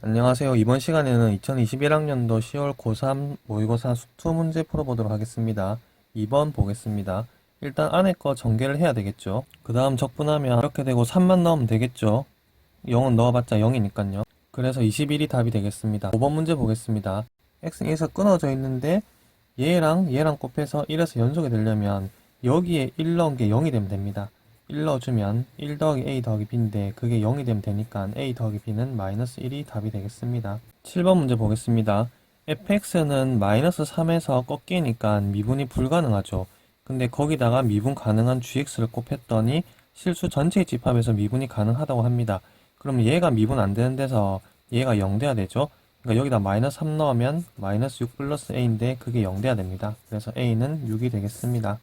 안녕하세요. 이번 시간에는 2021학년도 10월 고3 모의고사 수투 문제 풀어보도록 하겠습니다. 2번 보겠습니다. 일단 안에 거 전개를 해야 되겠죠. 그 다음 적분하면 이렇게 되고 3만 넣으면 되겠죠. 0은 넣어봤자 0이니까요. 그래서 21이 답이 되겠습니다. 5번 문제 보겠습니다. x는 1에서 끊어져 있는데 얘랑 곱해서 1에서 연속이 되려면 여기에 1 넣은 게 0이 되면 됩니다. 1 넣어주면 1 더하기 a 더하기 b인데 그게 0이 되면 되니까 a 더하기 b는 마이너스 1이 답이 되겠습니다. 7번 문제 보겠습니다. fx는 마이너스 3에서 꺾이니까 미분이 불가능하죠. 근데 거기다가 미분 가능한 gx를 곱했더니 실수 전체의 집합에서 미분이 가능하다고 합니다. 그럼 얘가 미분 안 되는 데서 얘가 0 돼야 되죠. 그러니까 여기다 마이너스 3 넣으면 마이너스 6 플러스 a인데 그게 0 돼야 됩니다. 그래서 a는 6이 되겠습니다.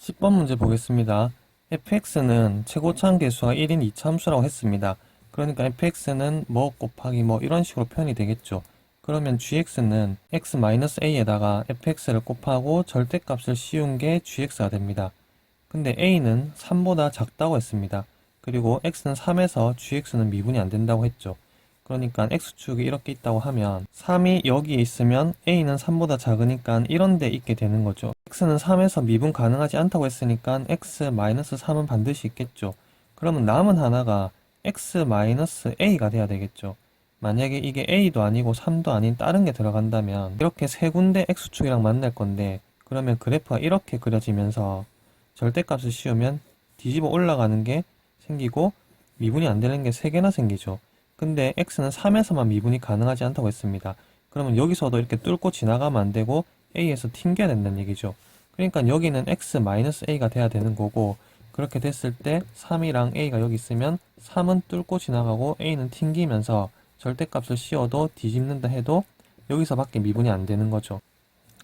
10번 문제 보겠습니다. fx는 최고차항 계수가 1인 이차함수라고 했습니다. 그러니까 fx는 뭐 곱하기 뭐 이런 식으로 표현이 되겠죠. 그러면 gx는 x-a에다가 fx를 곱하고 절대값을 씌운 게 gx가 됩니다. 근데 a는 3보다 작다고 했습니다. 그리고 x는 3에서 gx는 미분이 안 된다고 했죠. 그러니까 x축이 이렇게 있다고 하면 3이 여기에 있으면 a는 3보다 작으니까 이런 데 있게 되는 거죠. x는 3에서 미분 가능하지 않다고 했으니까 x-3은 반드시 있겠죠. 그러면 남은 하나가 x-a가 돼야 되겠죠. 만약에 이게 a도 아니고 3도 아닌 다른 게 들어간다면 이렇게 세 군데 x축이랑 만날 건데 그러면 그래프가 이렇게 그려지면서 절대값을 씌우면 뒤집어 올라가는 게 생기고 미분이 안 되는 게 3개나 생기죠. 근데 x는 3에서만 미분이 가능하지 않다고 했습니다. 그러면 여기서도 이렇게 뚫고 지나가면 안 되고 a에서 튕겨야 된다는 얘기죠. 그러니까 여기는 x-a가 돼야 되는 거고 그렇게 됐을 때 3이랑 a가 여기 있으면 3은 뚫고 지나가고 a는 튕기면서 절대값을 씌워도 뒤집는다 해도 여기서밖에 미분이 안 되는 거죠.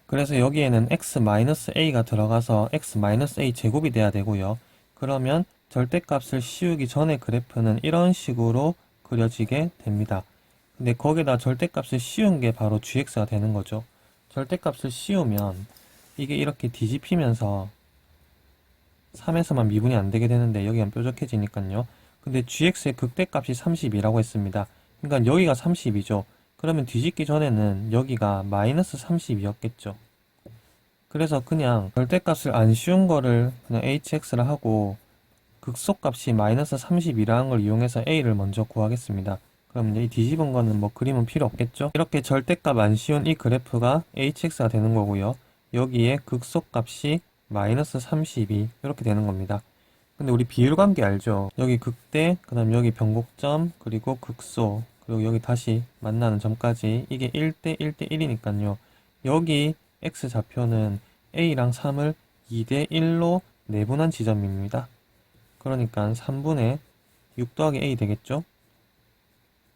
그래서 여기에는 x-a가 들어가서 x-a 제곱이 돼야 되고요. 그러면 절대값을 씌우기 전에 그래프는 이런 식으로 그려지게 됩니다. 근데 거기다 절대값을 씌운 게 바로 gx가 되는 거죠. 절대값을 씌우면 이게 이렇게 뒤집히면서 3에서만 미분이 안 되게 되는데 여기가 뾰족해지니까요. 근데 gx의 극대값이 30이라고 했습니다. 그러니까 여기가 30이죠. 그러면 뒤집기 전에는 여기가 마이너스 32였겠죠. 그래서 그냥 절대값을 안 씌운 거를 그냥 hx를 하고 극소값이 마이너스 32라는 걸 이용해서 a를 먼저 구하겠습니다. 그럼 이제 이 뒤집은 거는 뭐 그림은 필요 없겠죠? 이렇게 절대값 안 씌운 이 그래프가 hx가 되는 거고요. 여기에 극소값이 마이너스 32 이렇게 되는 겁니다. 근데 우리 비율관계 알죠? 여기 극대, 그 다음 여기 변곡점, 그리고 극소, 그리고 여기 다시 만나는 점까지 이게 1대 1대 1이니까요. 여기 x좌표는 a랑 3을 2대 1로 내분한 지점입니다. 그러니까 3분의 6 더하기 a 되겠죠?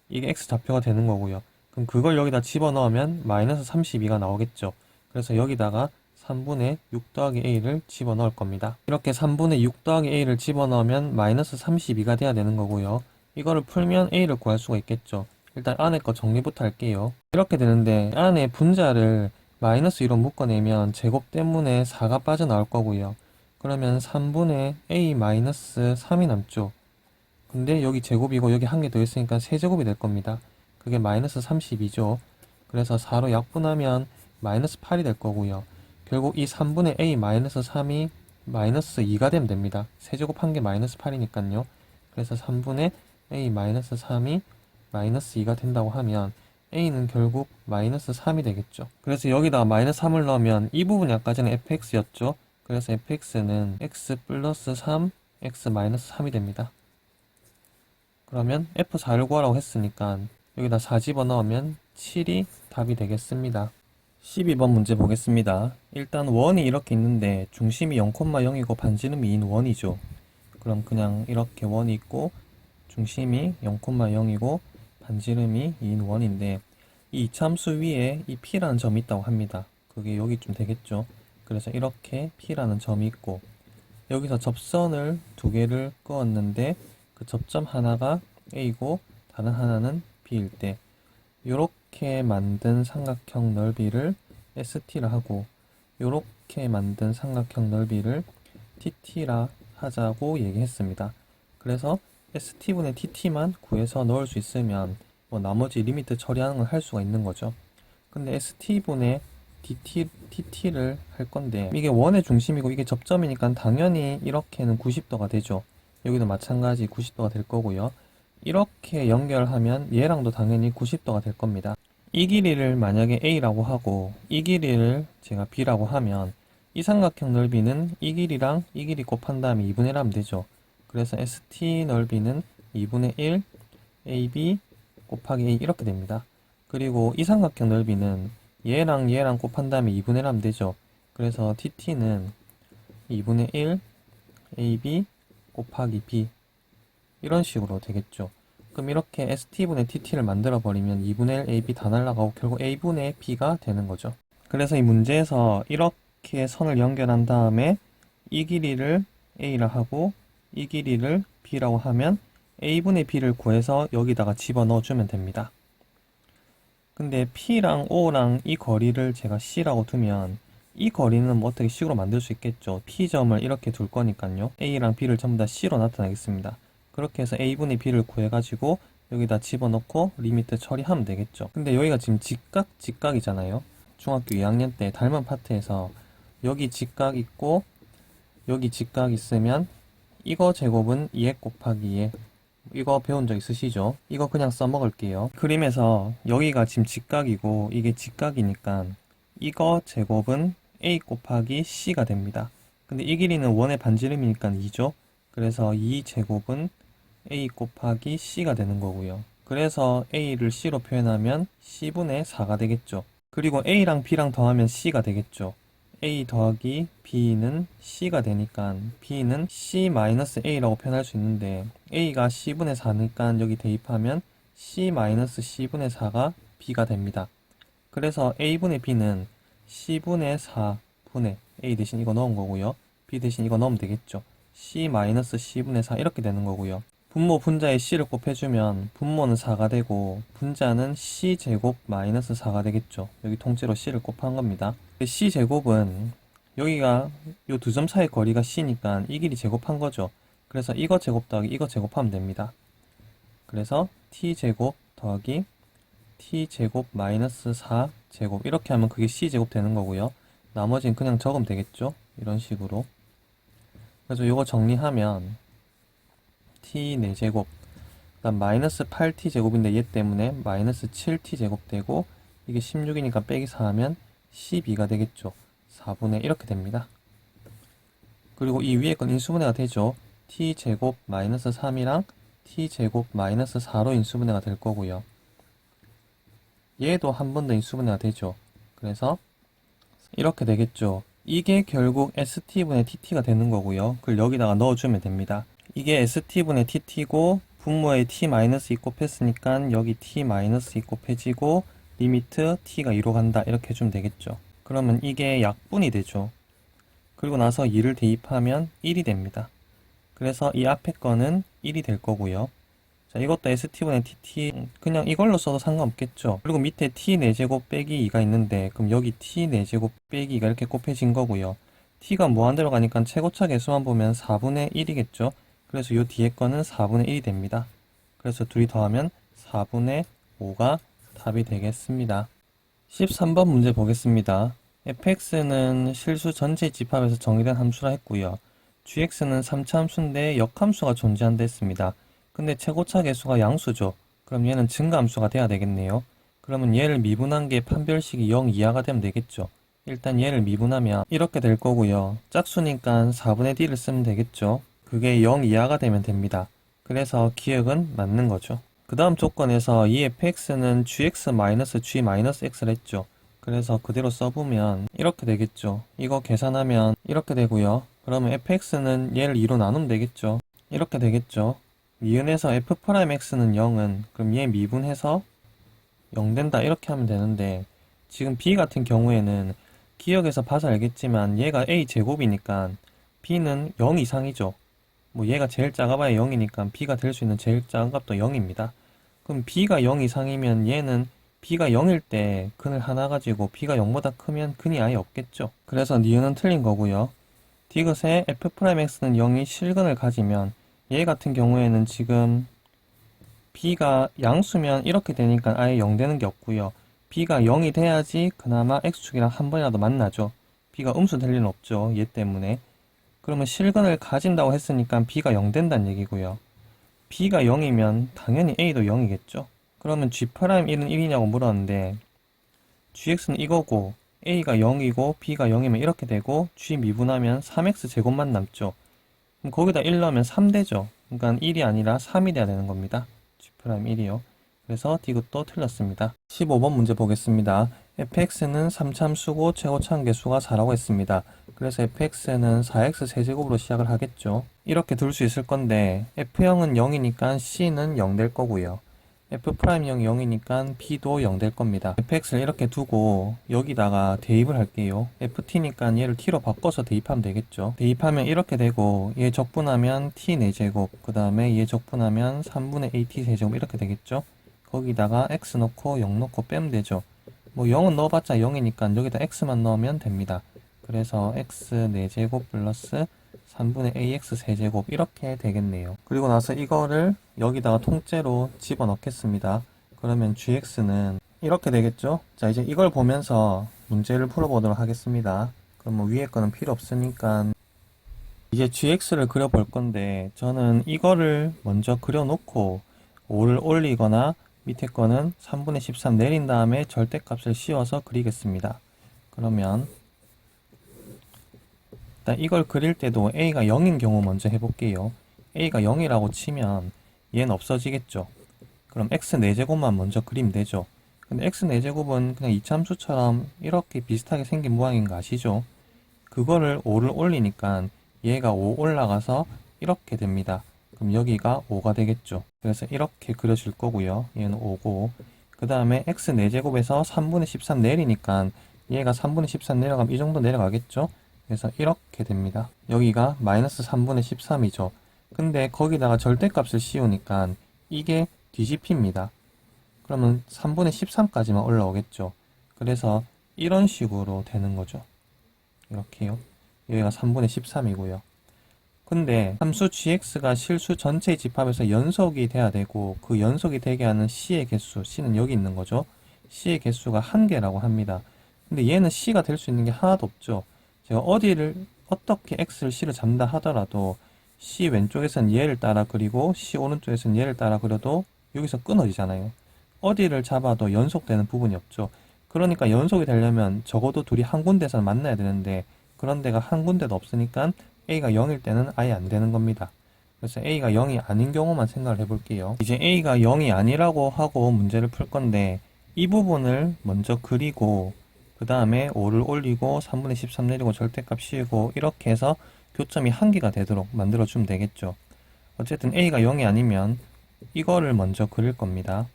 이게 x좌표가 되는 거고요. 그럼 그걸 여기다 집어넣으면 마이너스 32가 나오겠죠. 그래서 여기다가 3분의 6 더하기 a를 집어넣을 겁니다. 이렇게 3분의 6 더하기 a를 집어넣으면 마이너스 32가 돼야 되는 거고요. 이거를 풀면 a를 구할 수가 있겠죠. 일단 안에 거 정리부터 할게요. 이렇게 되는데 안에 분자를 마이너스 2로 묶어내면 제곱 때문에 4가 빠져나올 거고요. 그러면 3분의 a 마이너스 3이 남죠. 근데 여기 제곱이고 여기 한 개 더 있으니까 세제곱이 될 겁니다. 그게 마이너스 32죠. 그래서 4로 약분하면 마이너스 8이 될 거고요. 결국 이 3분의 a 마이너스 3이 마이너스 2가 되면 됩니다. 세제곱 한 개 마이너스 8이니까요. 그래서 3분의 a 마이너스 3이 마이너스 2가 된다고 하면 a는 결국 마이너스 3이 되겠죠. 그래서 여기다가 마이너스 3을 넣으면 이 부분이 아까 전에 fx였죠. 그래서 fx는 x 플러스 3, x 마이너스 3이 됩니다. 그러면 f4를 구하라고 했으니까 여기다 4 집어넣으면 7이 답이 되겠습니다. 12번 문제 보겠습니다. 일단 원이 이렇게 있는데 중심이 0,0이고 반지름이 2인 원이죠. 그럼 그냥 이렇게 원이 있고 중심이 0,0이고 반지름이 2인 원인데 이 이차함수 위에 이 p라는 점이 있다고 합니다. 그게 여기쯤 되겠죠. 그래서 이렇게 p라는 점이 있고 여기서 접선을 두 개를 그었는데 그 접점 하나가 A고 다른 하나는 B일 때 이렇게 만든 삼각형 넓이를 ST라 하고 이렇게 만든 삼각형 넓이를 TT라 하자고 얘기했습니다. 그래서 ST분의 TT만 구해서 넣을 수 있으면 뭐 나머지 리미트 처리하는 걸 할 수가 있는 거죠. 근데 ST분의 TT를 할 건데 이게 원의 중심이고 이게 접점이니까 당연히 이렇게는 90도가 되죠. 여기도 마찬가지 90도가 될 거고요. 이렇게 연결하면 얘랑도 당연히 90도가 될 겁니다. 이 길이를 만약에 A라고 하고 이 길이를 제가 B라고 하면 이 삼각형 넓이는 이 길이랑 이 길이 곱한 다음에 2분의 1 하면 되죠. 그래서 ST 넓이는 2분의 1 AB 곱하기 A 이렇게 됩니다. 그리고 이 삼각형 넓이는 얘랑 얘랑 곱한 다음에 2분의 1 하면 되죠. 그래서 TT는 2분의 1 AB 곱하기 B 이런 식으로 되겠죠. 그럼 이렇게 ST분의 TT를 만들어 버리면 2분의 1 AB 다 날라가고 결국 A분의 B가 되는 거죠. 그래서 이 문제에서 이렇게 선을 연결한 다음에 이 길이를 A라 하고 이 길이를 B라고 하면 A분의 B를 구해서 여기다가 집어넣어 주면 됩니다. 근데 P랑 O랑 이 거리를 제가 C라고 두면 이 거리는 뭐 어떻게 식으로 만들 수 있겠죠. P점을 이렇게 둘 거니까요. A랑 B를 전부 다 C로 나타내겠습니다. 그렇게 해서 A분의 B를 구해가지고 여기다 집어넣고 리미트 처리하면 되겠죠. 근데 여기가 지금 직각이잖아요. 중학교 2학년 때 닮은 파트에서 여기 직각 있고 여기 직각 있으면 이거 제곱은 2의 곱하기 2에 이거 배운 적 있으시죠? 이거 그냥 써먹을게요. 그림에서 여기가 지금 직각이고 이게 직각이니까 이거 제곱은 A 곱하기 C가 됩니다. 근데 이 길이는 원의 반지름이니까 2죠? 그래서 2 제곱은 A 곱하기 C가 되는 거고요. 그래서 A를 C로 표현하면 C분의 4가 되겠죠. 그리고 A랑 B랑 더하면 C가 되겠죠. A 더하기 B는 C가 되니까 B는 C-A라고 표현할 수 있는데 A가 C분의 4니까 여기 대입하면 C-C분의 4가 B가 됩니다. 그래서 A분의 B는 C분의 4분의 A 대신 이거 넣은 거고요. B 대신 이거 넣으면 되겠죠. C-C분의 4 이렇게 되는 거고요. 분모 분자에 C를 곱해주면 분모는 4가 되고 분자는 C제곱 마이너스 4가 되겠죠. 여기 통째로 C를 곱한 겁니다. C제곱은 여기가 요 두 점 사이 거리가 C니까 이 길이 제곱한 거죠. 그래서 이거 제곱 더하기 이거 제곱하면 됩니다. 그래서 T제곱 더하기 T제곱 마이너스 4제곱 이렇게 하면 그게 C제곱 되는 거고요. 나머지는 그냥 적으면 되겠죠. 이런 식으로. 그래서 이거 정리하면 T 4제곱 그다음 마이너스 8T제곱인데 얘 때문에 마이너스 7T제곱 되고 이게 16이니까 빼기 4하면 12가 되겠죠. 4분의 이렇게 됩니다. 그리고 이 위에 건 인수분해가 되죠. T제곱 마이너스 3이랑 T제곱 마이너스 4로 인수분해가 될 거고요. 얘도 한 번 더 인수분해가 되죠. 그래서 이렇게 되겠죠. 이게 결국 ST분의 TT가 되는 거고요. 그걸 여기다가 넣어주면 됩니다. 이게 ST분의 TT고 분모에 T-2 곱했으니까 여기 T-2 곱해지고 리미트 T가 2로 간다 이렇게 해주면 되겠죠. 그러면 이게 약분이 되죠. 그리고 나서 2를 대입하면 1이 됩니다. 그래서 이 앞에 거는 1이 될 거고요. 자, 이것도 ST분의 TT 그냥 이걸로 써도 상관없겠죠. 그리고 밑에 T4제곱 빼기 2가 있는데 그럼 여기 T4제곱 빼기 2가 이렇게 곱해진 거고요. T가 무한대로 가니까 최고차 계수만 보면 4분의 1이겠죠. 그래서 이 뒤에 거는 4분의 1이 됩니다. 그래서 둘이 더하면 4분의 5가 답이 되겠습니다. 13번 문제 보겠습니다. fx는 실수 전체 집합에서 정의된 함수라 했고요. gx는 3차 함수인데 역함수가 존재한다 했습니다. 근데 최고차 계수가 양수죠. 그럼 얘는 증가함수가 돼야 되겠네요. 그러면 얘를 미분한 게 판별식이 0 이하가 되면 되겠죠. 일단 얘를 미분하면 이렇게 될 거고요. 짝수니까 4분의 d를 쓰면 되겠죠. 그게 0 이하가 되면 됩니다. 그래서 기억은 맞는 거죠. 그 다음 조건에서 이 fx는 gx-g-x를 했죠. 그래서 그대로 써보면 이렇게 되겠죠. 이거 계산하면 이렇게 되고요. 그러면 fx는 얘를 2로 나누면 되겠죠. 이렇게 되겠죠. 미은에서 f'x는 0은 그럼 얘 미분해서 0 된다 이렇게 하면 되는데 지금 b 같은 경우에는 기억에서 봐서 알겠지만 얘가 a 제곱이니까 b는 0 이상이죠. 뭐 얘가 제일 작아봐야 0이니까 b가 될 수 있는 제일 작은 값도 0입니다. 그럼 b가 0 이상이면 얘는 b가 0일 때 근을 하나 가지고 b가 0보다 크면 근이 아예 없겠죠. 그래서 니은은 틀린 거고요. 디귿의 f'x는 0이 실근을 가지면 얘 같은 경우에는 지금 b가 양수면 이렇게 되니까 아예 0 되는 게 없고요. b가 0이 돼야지 그나마 x축이랑 한 번이라도 만나죠. b가 음수 될 리는 없죠. 얘 때문에. 그러면 실근을 가진다고 했으니까 b가 0 된다는 얘기고요. b가 0이면 당연히 a도 0이겠죠. 그러면 g'1은 1이냐고 물었는데 gx는 이거고 a가 0이고 b가 0이면 이렇게 되고 g 미분하면 3x 제곱만 남죠. 그럼 거기다 1 넣으면 3 되죠. 그러니까 1이 아니라 3이 돼야 되는 겁니다. g'1이요. 그래서 D것도 틀렸습니다. 15번 문제 보겠습니다. fx는 3참수고 최고차함계수가 4라고 했습니다. 그래서 fx는 4x 세제곱으로 시작을 하겠죠. 이렇게 둘 수 있을 건데 f형은 0이니까 c는 0 될 거고요. f'형이 0이니까 b도 0 될 겁니다. fx를 이렇게 두고 여기다가 대입을 할게요. ft니까 얘를 t로 바꿔서 대입하면 되겠죠. 대입하면 이렇게 되고 얘 적분하면 t 4제곱 그 다음에 얘 적분하면 3분의 at 세제곱 이렇게 되겠죠. 거기다가 x 넣고 0 넣고 빼면 되죠. 뭐 0은 넣어봤자 0이니까 여기다 x만 넣으면 됩니다. 그래서 x 4제곱 플러스 3분의 ax 세제곱 이렇게 되겠네요. 그리고 나서 이거를 여기다가 통째로 집어넣겠습니다. 그러면 gx는 이렇게 되겠죠. 자, 이제 이걸 보면서 문제를 풀어보도록 하겠습니다. 그럼 뭐 위에 거는 필요 없으니까 이제 gx를 그려볼 건데 저는 이거를 먼저 그려놓고 5를 올리거나 밑에 거는 3분의 13 내린 다음에 절대값을 씌워서 그리겠습니다. 그러면 일단 이걸 그릴 때도 a가 0인 경우 먼저 해볼게요. a가 0이라고 치면 얘는 없어지겠죠. 그럼 x 4제곱만 먼저 그리면 되죠. 근데 x 4제곱은 그냥 이참수처럼 이렇게 비슷하게 생긴 모양인 거 아시죠? 그거를 5를 올리니까 얘가 5 올라가서 이렇게 됩니다. 그럼 여기가 5가 되겠죠. 그래서 이렇게 그려줄 거고요. 얘는 5고 그 다음에 x 4제곱에서 3분의 13 내리니까 얘가 3분의 13 내려가면 이 정도 내려가겠죠. 그래서 이렇게 됩니다. 여기가 마이너스 3분의 13이죠. 근데 거기다가 절대값을 씌우니까 이게 뒤집힙니다. 그러면 3분의 13까지만 올라오겠죠. 그래서 이런 식으로 되는 거죠. 이렇게요. 여기가 3분의 13이고요. 근데 함수 gx가 실수 전체의 집합에서 연속이 돼야 되고 그 연속이 되게 하는 c의 개수, c는 여기 있는 거죠. c의 개수가 1개라고 합니다. 근데 얘는 c가 될 수 있는 게 하나도 없죠. 제가 어떻게 x를 c를 잡는다 하더라도 c 왼쪽에선 얘를 따라 그리고 c 오른쪽에선 얘를 따라 그려도 여기서 끊어지잖아요. 어디를 잡아도 연속되는 부분이 없죠. 그러니까 연속이 되려면 적어도 둘이 한 군데에서 만나야 되는데 그런 데가 한 군데도 없으니까 a가 0일 때는 아예 안 되는 겁니다. 그래서 a가 0이 아닌 경우만 생각을 해볼게요. 이제 a가 0이 아니라고 하고 문제를 풀 건데 이 부분을 먼저 그리고 그 다음에 5를 올리고 3분의 13 내리고 절대값 씌우고 이렇게 해서 교점이 1개가 되도록 만들어주면 되겠죠. 어쨌든 a가 0이 아니면 이거를 먼저 그릴 겁니다.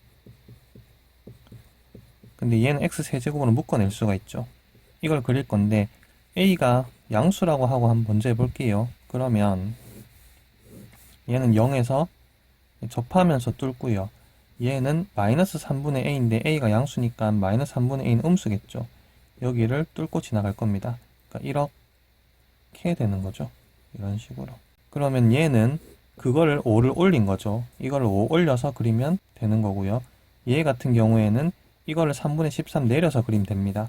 근데 얘는 x 세제곱으로 묶어낼 수가 있죠. 이걸 그릴 건데 a가 양수라고 하고 한번 먼저 해볼게요. 그러면 얘는 0에서 접하면서 뚫고요. 얘는 마이너스 3분의 a인데 a가 양수니까 마이너스 3분의 a는 음수겠죠. 여기를 뚫고 지나갈 겁니다. 그러니까 이렇게 되는 거죠. 이런 식으로. 그러면 얘는 그거를 5를 올린 거죠. 이거를 5 올려서 그리면 되는 거고요. 얘 같은 경우에는 이거를 3분의 13 내려서 그리면 됩니다.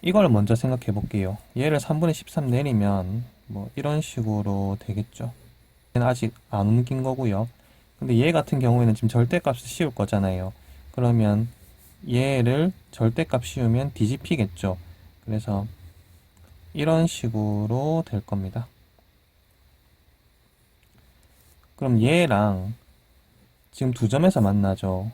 이걸 먼저 생각해 볼게요. 얘를 3분의 13 내리면 뭐 이런 식으로 되겠죠. 얘는 아직 안 옮긴 거고요. 근데 얘 같은 경우에는 지금 절대값을 씌울 거잖아요. 그러면 얘를 절대값 씌우면 뒤집히겠죠. 그래서 이런 식으로 될 겁니다. 그럼 얘랑 지금 두 점에서 만나죠.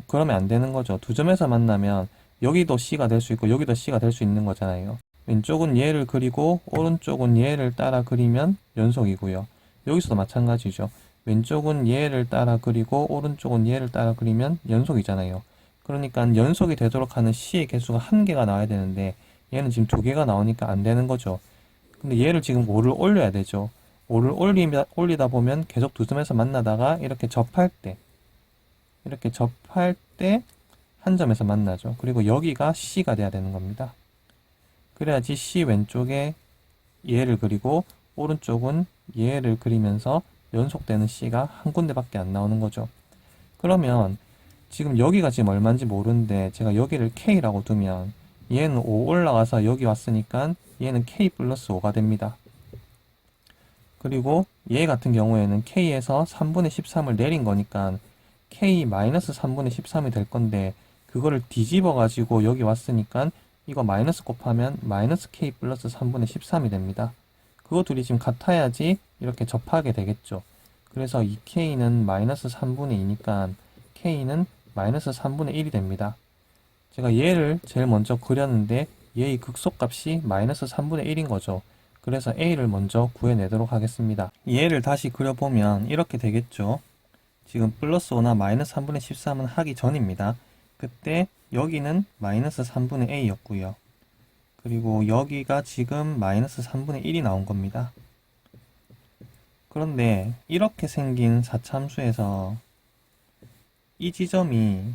그러면 안 되는 거죠. 두 점에서 만나면 여기도 C가 될 수 있고 여기도 C가 될 수 있는 거잖아요. 왼쪽은 얘를 그리고 오른쪽은 얘를 따라 그리면 연속이고요. 여기서도 마찬가지죠. 왼쪽은 얘를 따라 그리고 오른쪽은 얘를 따라 그리면 연속이잖아요. 그러니까 연속이 되도록 하는 C의 개수가 1개가 나와야 되는데 얘는 지금 2개가 나오니까 안 되는 거죠. 근데 얘를 지금 5를 올려야 되죠. 5를 올리다 보면 계속 두 점에서 만나다가 이렇게 접할 때 한 점에서 만나죠. 그리고 여기가 C가 돼야 되는 겁니다. 그래야지 C 왼쪽에 얘를 그리고 오른쪽은 얘를 그리면서 연속되는 C가 한 군데밖에 안 나오는 거죠. 그러면 지금 여기가 지금 얼마인지 모르는데 제가 여기를 K라고 두면 얘는 5 올라가서 여기 왔으니까 얘는 K 플러스 5가 됩니다. 그리고 얘 같은 경우에는 K에서 3분의 13을 내린 거니까 K 마이너스 3분의 13이 될 건데 그거를 뒤집어 가지고 여기 왔으니까 이거 마이너스 곱하면 마이너스 K 플러스 3분의 13이 됩니다. 그거 둘이 지금 같아야지 이렇게 접하게 되겠죠. 그래서 이 K는 마이너스 3분의 2니까 K는 마이너스 3분의 1이 됩니다. 제가 얘를 제일 먼저 그렸는데 얘의 극소값이 마이너스 3분의 1인 거죠. 그래서 A를 먼저 구해내도록 하겠습니다. 얘를 다시 그려보면 이렇게 되겠죠. 지금 플러스 5나 마이너스 3분의 13은 하기 전입니다. 그때 여기는 마이너스 3분의 A였고요. 그리고 여기가 지금 마이너스 3분의 1이 나온 겁니다. 그런데 이렇게 생긴 사차함수에서 이 지점이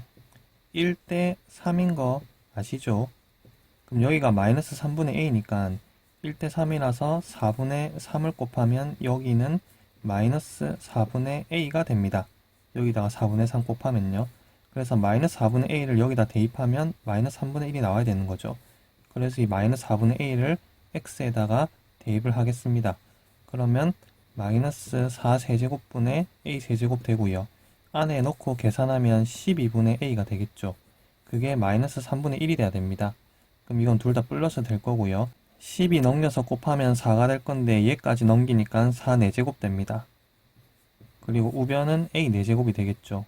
1대 3인 거 아시죠? 그럼 여기가 마이너스 3분의 A니까 1대 3이라서 4분의 3을 곱하면 여기는 마이너스 4분의 A가 됩니다. 여기다가 4분의 3 곱하면요. 그래서 마이너스 4분의 A를 여기다 대입하면 마이너스 3분의 1이 나와야 되는 거죠. 그래서 이 마이너스 4분의 A를 X에다가 대입을 하겠습니다. 그러면 마이너스 4 세제곱분의 A 세제곱 되고요. 안에 넣고 계산하면 12분의 A가 되겠죠. 그게 마이너스 3분의 1이 돼야 됩니다. 그럼 이건 둘 다 플러스 될 거고요. 12 넘겨서 곱하면 4가 될 건데 얘까지 넘기니까 4 4제곱 됩니다. 그리고 우변은 A 4제곱이 되겠죠.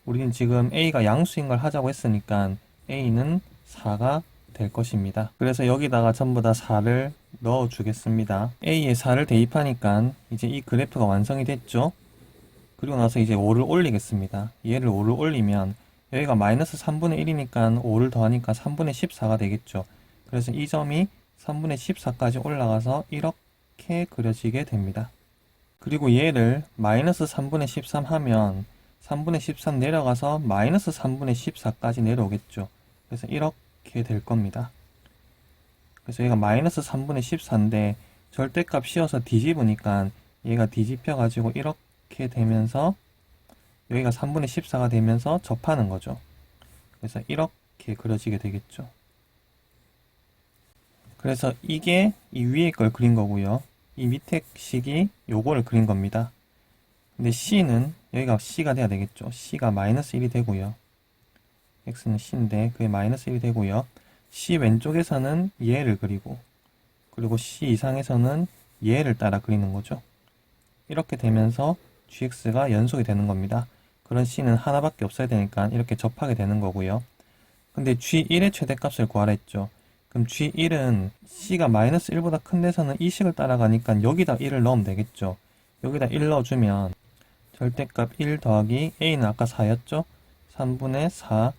우리는 지금 A가 양수인 걸 하자고 했으니까 A는 4가 될 것입니다. 그래서 여기다가 전부 다 4를 넣어 주겠습니다. A에 4를 대입하니까 이제 이 그래프가 완성이 됐죠. 그리고 나서 이제 5를 올리겠습니다. 얘를 5를 올리면 여기가 마이너스 3분의 1이니까 5를 더하니까 3분의 14가 되겠죠. 그래서 이 점이 3분의 14까지 올라가서 이렇게 그려지게 됩니다. 그리고 얘를 마이너스 3분의 13 하면 3분의 13 내려가서 마이너스 3분의 14까지 내려오겠죠. 그래서 이렇게 될 겁니다. 그래서 얘가 마이너스 3분의 14인데 절대값 씌워서 뒤집으니까 얘가 뒤집혀 가지고 이렇게 되면서 여기가 3분의 14가 되면서 접하는 거죠. 그래서 이렇게 그려지게 되겠죠. 그래서 이게 이 위에 걸 그린 거고요. 이 밑에 식이 요거를 그린 겁니다. 근데 C는 여기가 C가 돼야 되겠죠. C가 마이너스 1이 되고요. X는 C인데 그게 마이너스 1이 되고요. C 왼쪽에서는 얘를 그리고 그리고 C 이상에서는 얘를 따라 그리는 거죠. 이렇게 되면서 GX가 연속이 되는 겁니다. 그런 C는 하나밖에 없어야 되니까 이렇게 접하게 되는 거고요. 근데 G1의 최대값을 구하라 했죠. 그럼 G1은 C가 마이너스 1보다 큰 데서는 이 식을 따라가니까 여기다 1을 넣으면 되겠죠. 여기다 1 넣어주면 절대값 1 더하기 A는 아까 4였죠? 3분의 4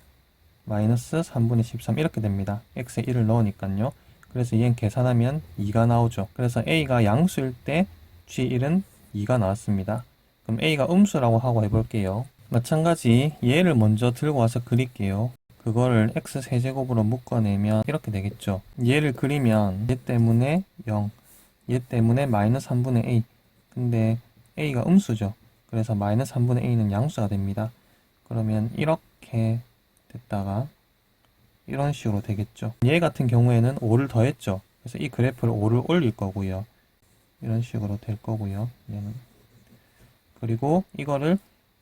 마이너스 3분의 13 이렇게 됩니다. X에 1을 넣으니까요. 그래서 얘는 계산하면 2가 나오죠. 그래서 A가 양수일 때 G1은 2가 나왔습니다. 그럼 A가 음수라고 하고 해볼게요. 마찬가지 얘를 먼저 들고 와서 그릴게요. 그거를 x 세제곱으로 묶어내면 이렇게 되겠죠. 얘를 그리면 얘 때문에 0, 얘 때문에 마이너스 3분의 a. 근데 a가 음수죠. 그래서 마이너스 3분의 a는 양수가 됩니다. 그러면 이렇게 됐다가 이런 식으로 되겠죠. 얘 같은 경우에는 5를 더했죠. 그래서 이 그래프를 5를 올릴 거고요. 이런 식으로 될 거고요. 얘는. 그리고 이거를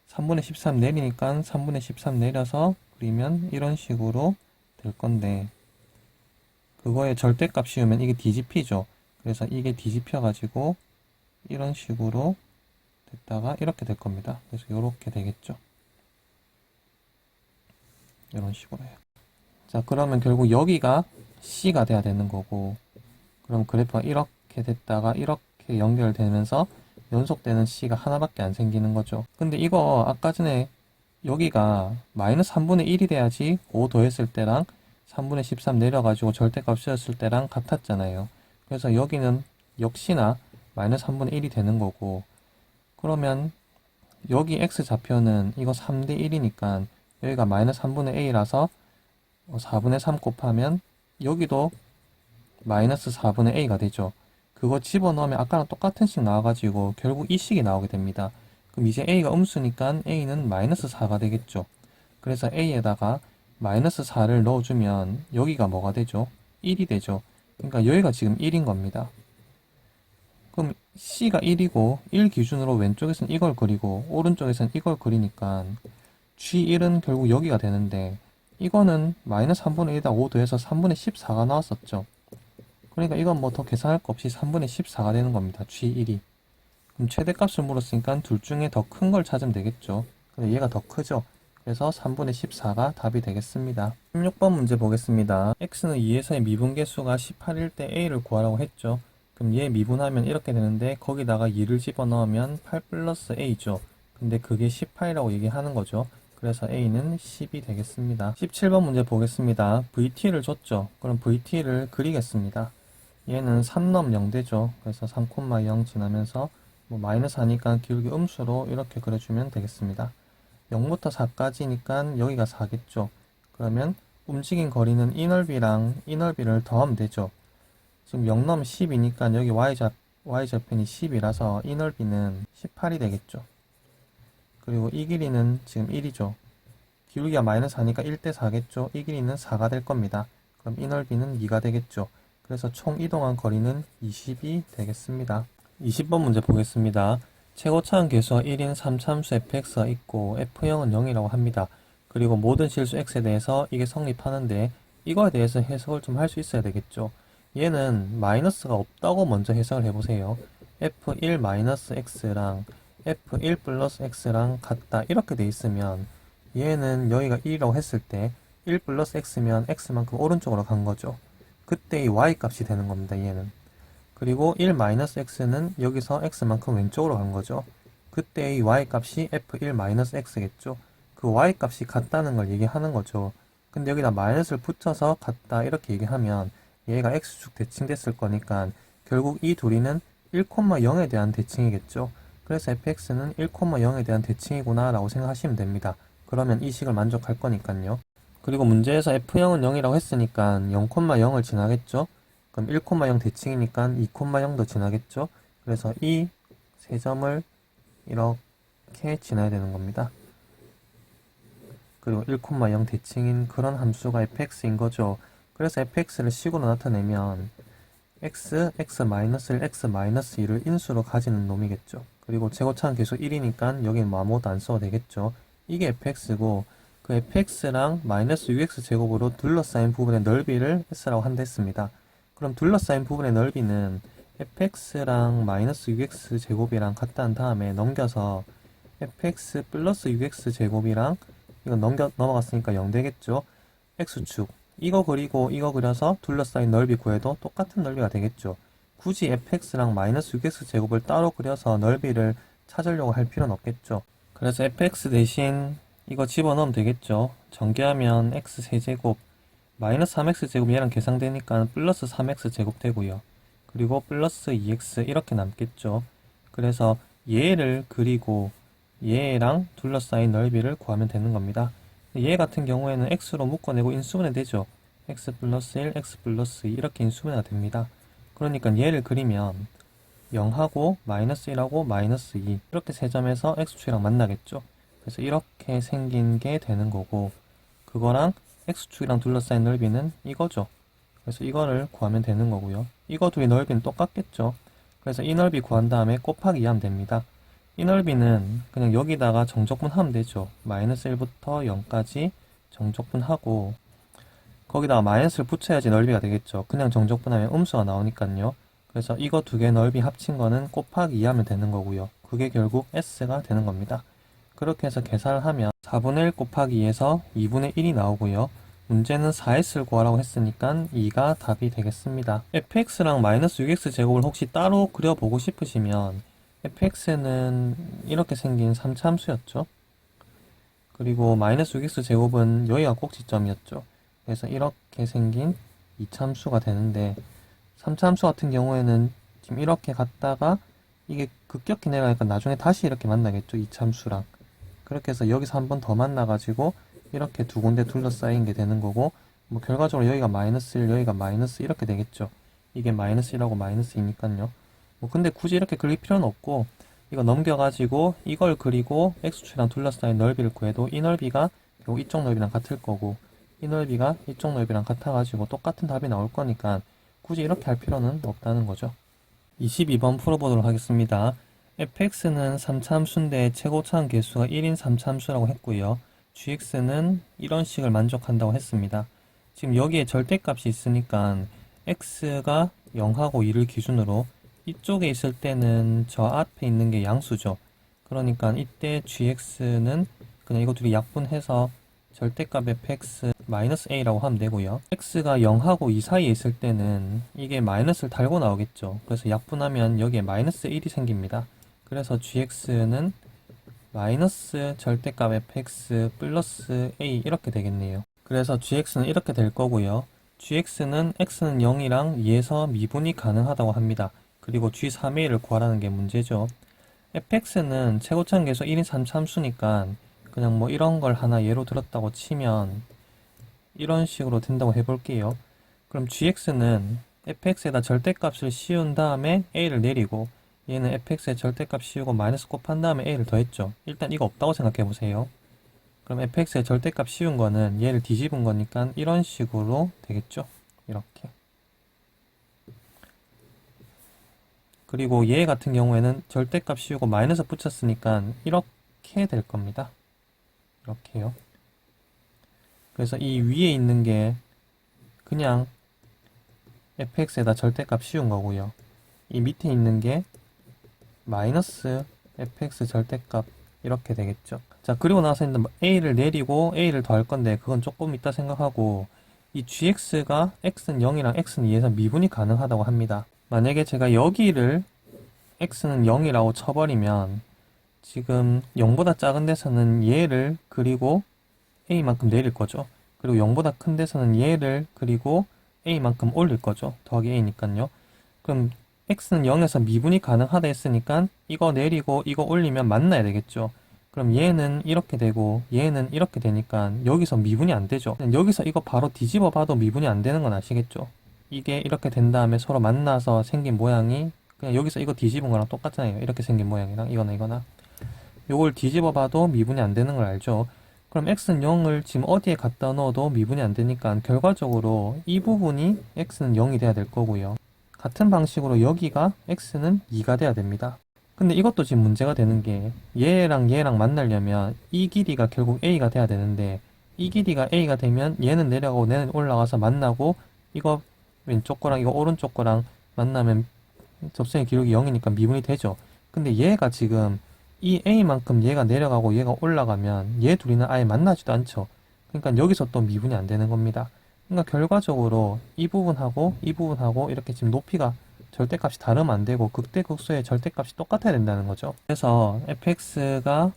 3분의 13 내리니까 3분의 13 내려서 그리면 이런 식으로 될 건데 그거에 절대값 씌우면 이게 뒤집히죠. 그래서 이게 뒤집혀 가지고 이런 식으로 됐다가 이렇게 될 겁니다. 그래서 이렇게 되겠죠. 이런 식으로 해요. 자, 그러면 결국 여기가 C가 돼야 되는 거고 그럼 그래프가 이렇게 됐다가 이렇게 연결되면서 연속되는 C가 하나밖에 안 생기는 거죠. 근데 이거 아까 전에 여기가 마이너스 3분의 1이 돼야지 5 더했을 때랑 3분의 13 내려가지고 절대값 씌웠을 때랑 같았잖아요. 그래서 여기는 역시나 마이너스 3분의 1이 되는 거고 그러면 여기 X좌표는 이거 3대 1이니까 여기가 마이너스 3분의 A라서 4분의 3 곱하면 여기도 마이너스 4분의 A가 되죠. 그거 집어넣으면 아까랑 똑같은 식 나와가지고 결국 이 식이 나오게 됩니다. 그럼 이제 a가 음수니까 a는 마이너스 4가 되겠죠. 그래서 a에다가 마이너스 4를 넣어주면 여기가 뭐가 되죠? 1이 되죠. 그러니까 여기가 지금 1인 겁니다. 그럼 c가 1이고 1 기준으로 왼쪽에서는 이걸 그리고 오른쪽에서는 이걸 그리니까 G1은 결국 여기가 되는데 이거는 마이너스 3분의 1에다 5 더해서 3분의 14가 나왔었죠. 그러니까 이건 뭐 더 계산할 거 없이 3분의 14가 되는 겁니다. G1이. 그럼 최대값을 물었으니까 둘 중에 더 큰 걸 찾으면 되겠죠. 근데 얘가 더 크죠. 그래서 3분의 14가 답이 되겠습니다. 16번 문제 보겠습니다. x는 2에서의 미분계수가 18일 때 a를 구하라고 했죠. 그럼 얘 미분하면 이렇게 되는데 거기다가 2를 집어넣으면 8 플러스 a죠. 근데 그게 18이라고 얘기하는 거죠. 그래서 a는 10이 되겠습니다. 17번 문제 보겠습니다. vt를 줬죠. 그럼 vt를 그리겠습니다. 얘는 3넘 0되죠. 그래서 3,0 지나면서 뭐 마이너스 하니까 기울기 음수로 이렇게 그려주면 되겠습니다. 0부터 4까지니까 여기가 4겠죠. 그러면 움직인 거리는 이 넓이랑 이 넓이를 더하면 되죠. 지금 0 넘으면 10이니까 여기 y좌편이 10이라서 이 넓이는 18이 되겠죠. 그리고 이 길이는 지금 1이죠. 기울기가 마이너스 하니까 1대 4겠죠. 이 길이는 4가 될 겁니다. 그럼 이 넓이는 2가 되겠죠. 그래서 총 이동한 거리는 20이 되겠습니다. 20번 문제 보겠습니다. 최고차항 계수가 1인 3참수 fx가 있고 f형은 0이라고 합니다. 그리고 모든 실수 x에 대해서 이게 성립하는데 이거에 대해서 해석을 좀 할 수 있어야 되겠죠. 얘는 마이너스가 없다고 먼저 해석을 해보세요. f1-x랑 f1 플러스 x랑 같다 이렇게 돼 있으면 얘는 여기가 1이라고 했을 때 1 플러스 x면 x만큼 오른쪽으로 간 거죠. 그때 이 y 값이 되는 겁니다. 얘는. 그리고 1-x는 여기서 x만큼 왼쪽으로 간 거죠. 그때 이 y 값이 f1-x겠죠. 그 y 값이 같다는 걸 얘기하는 거죠. 근데 여기다 마이너스를 붙여서 같다 이렇게 얘기하면 얘가 x축 대칭됐을 거니까 결국 이 둘이는 1,0에 대한 대칭이겠죠. 그래서 fx는 1,0에 대한 대칭이구나 라고 생각하시면 됩니다. 그러면 이 식을 만족할 거니까요. 그리고 문제에서 f형은 0이라고 했으니까 0,0을 지나겠죠. 그럼 1,0 대칭이니까 2,0도 지나겠죠. 그래서 이 세 점을 이렇게 지나야 되는 겁니다. 그리고 1,0 대칭인 그런 함수가 fx인 거죠. 그래서 fx를 식으로 나타내면 x, x-1, x-2를 인수로 가지는 놈이겠죠. 그리고 최고차항 계수 1이니까 여기는 뭐 아무것도 안 써도 되겠죠. 이게 fx고 그 fx랑 마이너스 6x 제곱으로 둘러싸인 부분의 넓이를 s라고 한다 했습니다. 그럼 둘러싸인 부분의 넓이는 fx랑 마이너스 6x 제곱이랑 같다는 다음에 넘겨서 fx 플러스 6x 제곱이랑 이거 넘어갔으니까 0 되겠죠. x축 이거 그리고 이거 그려서 둘러싸인 넓이 구해도 똑같은 넓이가 되겠죠. 굳이 fx랑 마이너스 6x 제곱을 따로 그려서 넓이를 찾으려고 할 필요는 없겠죠. 그래서 fx 대신 이거 집어넣으면 되겠죠. 전개하면 x 세제곱 마이너스 3x 제곱 얘랑 계산되니까 플러스 3x 제곱 되고요. 그리고 플러스 2x 이렇게 남겠죠. 그래서 얘를 그리고 얘랑 둘러싸인 넓이를 구하면 되는 겁니다. 얘 같은 경우에는 x로 묶어내고 인수분해 되죠. x 플러스 1, x 플러스 2 이렇게 인수분해가 됩니다. 그러니까 얘를 그리면 0하고 마이너스 1하고 마이너스 2 이렇게 세 점에서 x축이랑 만나겠죠. 그래서 이렇게 생긴 게 되는 거고 그거랑 x축이랑 둘러싸인 넓이는 이거죠. 그래서 이거를 구하면 되는 거고요. 이거 둘이 넓이는 똑같겠죠. 그래서 이 넓이 구한 다음에 곱하기 2 하면 됩니다. 이 넓이는 그냥 여기다가 정적분 하면 되죠. 마이너스 1부터 0까지 정적분하고 거기다가 마이너스를 붙여야지 넓이가 되겠죠. 그냥 정적분하면 음수가 나오니까요. 그래서 이거 두 개 넓이 합친 거는 곱하기 2 하면 되는 거고요. 그게 결국 s가 되는 겁니다. 그렇게 해서 계산을 하면 4분의 1 곱하기 2에서 2분의 1이 나오고요. 문제는 4s를 구하라고 했으니까 2가 답이 되겠습니다. fx랑 마이너스 6x 제곱을 혹시 따로 그려보고 싶으시면 fx는 이렇게 생긴 3차함수였죠. 그리고 마이너스 6x 제곱은 여기가 꼭지점이었죠. 그래서 이렇게 생긴 2차함수가 되는데 3차함수 같은 경우에는 지금 이렇게 갔다가 이게 급격히 내려가니까 나중에 다시 이렇게 만나겠죠. 2차함수랑. 그렇게 해서 여기서 한 번 더 만나가지고 이렇게 두 군데 둘러싸인 게 되는 거고 뭐 결과적으로 여기가 마이너스 1, 여기가 마이너스 이렇게 되겠죠. 이게 마이너스 1하고 마이너스 2니까요. 뭐 근데 굳이 이렇게 그릴 필요는 없고 이거 넘겨가지고 이걸 그리고 x축이랑 둘러싸인 넓이를 구해도 이 넓이가 결국 이쪽 넓이랑 같을 거고 이 넓이가 이쪽 넓이랑 같아가지고 똑같은 답이 나올 거니까 굳이 이렇게 할 필요는 없다는 거죠. 22번 풀어보도록 하겠습니다. fx는 3차함수인데 최고차항 개수가 1인 3차함수라고 했고요. gx는 이런 식을 만족한다고 했습니다. 지금 여기에 절대값이 있으니까 x가 0하고 2를 기준으로 이쪽에 있을 때는 저 앞에 있는 게 양수죠. 그러니까 이때 gx는 그냥 이거 둘이 약분해서 절대값 fx -a라고 하면 되고요. x가 0하고 2 사이에 있을 때는 이게 마이너스를 달고 나오겠죠. 그래서 약분하면 여기에 -1이 생깁니다. 그래서 gx는 마이너스 절대값 fx 플러스 a 이렇게 되겠네요. 그래서 gx는 이렇게 될 거고요. gx는 x는 0이랑 2에서 미분이 가능하다고 합니다. 그리고 g3a를 구하라는 게 문제죠. fx는 최고차항 계수 1인 3차함수니까 그냥 뭐 이런 걸 하나 예로 들었다고 치면 이런 식으로 된다고 해볼게요. 그럼 gx는 fx에다 절대값을 씌운 다음에 a를 내리고 얘는 fx에 절대값 씌우고 마이너스 곱한 다음에 a를 더했죠. 일단 이거 없다고 생각해보세요. 그럼 fx에 절대값 씌운 거는 얘를 뒤집은 거니까 이런 식으로 되겠죠. 이렇게. 그리고 얘 같은 경우에는 절대값 씌우고 마이너스 붙였으니까 이렇게 될 겁니다. 이렇게요. 그래서 이 위에 있는 게 그냥 fx에다 절대값 씌운 거고요. 이 밑에 있는 게 마이너스 fx 절대값 이렇게 되겠죠. 자, 그리고 나서 이제 a를 내리고 a를 더할 건데 그건 조금 이따 생각하고 이 gx가 x는 0이랑 x는 2에서 미분이 가능하다고 합니다. 만약에 제가 여기를 x는 0이라고 쳐버리면 지금 0보다 작은 데서는 얘를 그리고 a만큼 내릴 거죠. 그리고 0보다 큰 데서는 얘를 그리고 a만큼 올릴 거죠. 더하기 a니까요. 그럼 x는 0에서 미분이 가능하다 했으니까 이거 내리고 이거 올리면 만나야 되겠죠. 그럼 얘는 이렇게 되고 얘는 이렇게 되니까 여기서 미분이 안 되죠. 여기서 이거 바로 뒤집어 봐도 미분이 안 되는 건 아시겠죠? 이게 이렇게 된 다음에 서로 만나서 생긴 모양이 그냥 여기서 이거 뒤집은 거랑 똑같잖아요. 이렇게 생긴 모양이랑 이거나 요걸 뒤집어 봐도 미분이 안 되는 걸 알죠. 그럼 x는 0을 지금 어디에 갖다 넣어도 미분이 안 되니까 결과적으로 이 부분이 x는 0이 돼야 될 거고요. 같은 방식으로 여기가 x는 2가 돼야 됩니다. 근데 이것도 지금 문제가 되는 게 얘랑 얘랑 만나려면 이 길이가 결국 a가 돼야 되는데 이 길이가 a가 되면 얘는 내려가고 얘는 올라가서 만나고 이거 왼쪽 거랑 이거 오른쪽 거랑 만나면 접선의 기록이 0이니까 미분이 되죠. 근데 얘가 지금 이 a만큼 얘가 내려가고 얘가 올라가면 얘 둘이는 아예 만나지도 않죠. 그러니까 여기서 또 미분이 안 되는 겁니다. 그러니까 결과적으로 이 부분하고 이 부분하고 이렇게 지금 높이가 절대값이 다르면 안 되고 극대극소의 절대값이 똑같아야 된다는 거죠. 그래서 fx가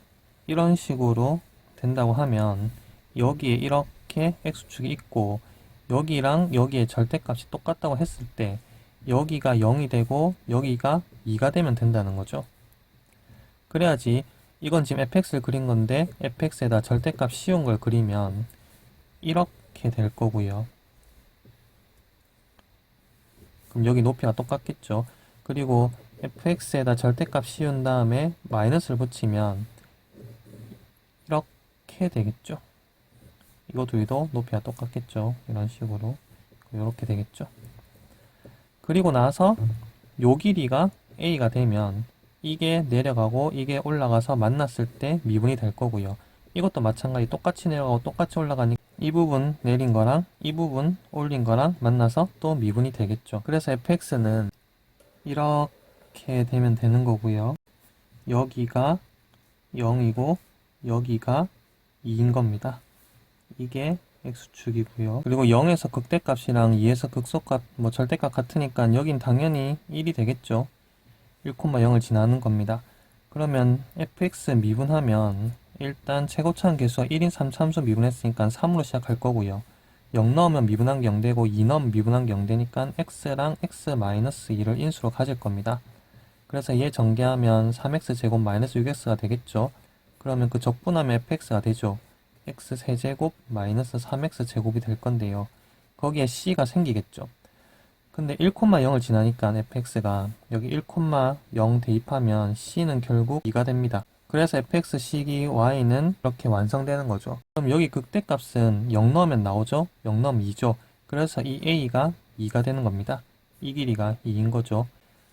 이런 식으로 된다고 하면 여기에 이렇게 x축이 있고 여기랑 여기에 절대값이 똑같다고 했을 때 여기가 0이 되고 여기가 2가 되면 된다는 거죠. 그래야지 이건 지금 fx를 그린 건데 fx에다 절대값 씌운 걸 그리면 이렇게 될 거고요. 그럼 여기 높이가 똑같겠죠. 그리고 fx에다 절대값 씌운 다음에 마이너스를 붙이면 이렇게 되겠죠. 이거 둘이도 높이가 똑같겠죠. 이런 식으로 이렇게 되겠죠. 그리고 나서 요 길이가 a가 되면 이게 내려가고 이게 올라가서 만났을 때 미분이 될 거고요. 이것도 마찬가지 똑같이 내려가고 똑같이 올라가니까 이 부분 내린 거랑 이 부분 올린 거랑 만나서 또 미분이 되겠죠. 그래서 fx는 이렇게 되면 되는 거고요. 여기가 0이고 여기가 2인 겁니다. 이게 x축이고요. 그리고 0에서 극대값이랑 2에서 극소값, 뭐 절대값 같으니까 여긴 당연히 1이 되겠죠. 1,0을 지나는 겁니다. 그러면 fx 미분하면 일단 최고차항 개수가 1인 3차함수 미분했으니까 3으로 시작할 거고요. 0 넣으면 미분한 게 0 되고 2 넣으면 미분한 게 0 되니까 x랑 x-2를 인수로 가질 겁니다. 그래서 얘 전개하면 3x제곱 마이너스 6x가 되겠죠. 그러면 그 적분하면 fx가 되죠. x 세제곱 마이너스 3x제곱이 될 건데요. 거기에 c가 생기겠죠. 근데 1,0을 지나니까 fx가 여기 1,0 대입하면 c는 결국 2가 됩니다. 그래서 fx 시기 y는 이렇게 완성되는 거죠. 그럼 여기 극대값은 0 넣으면 나오죠? 0 넣으면 2죠. 그래서 이 a가 2가 되는 겁니다. 이 길이가 2인 거죠.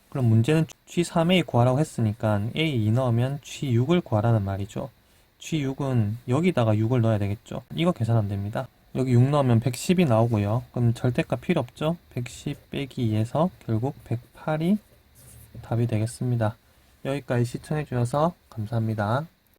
그럼 문제는 G3A 구하라고 했으니까 A2 넣으면 G6을 구하라는 말이죠. G6은 여기다가 6을 넣어야 되겠죠. 이거 계산하면 됩니다. 여기 6 넣으면 110이 나오고요. 그럼 절대값 필요 없죠. 110 빼기 2에서 결국 108이 답이 되겠습니다. 여기까지 시청해주셔서 감사합니다.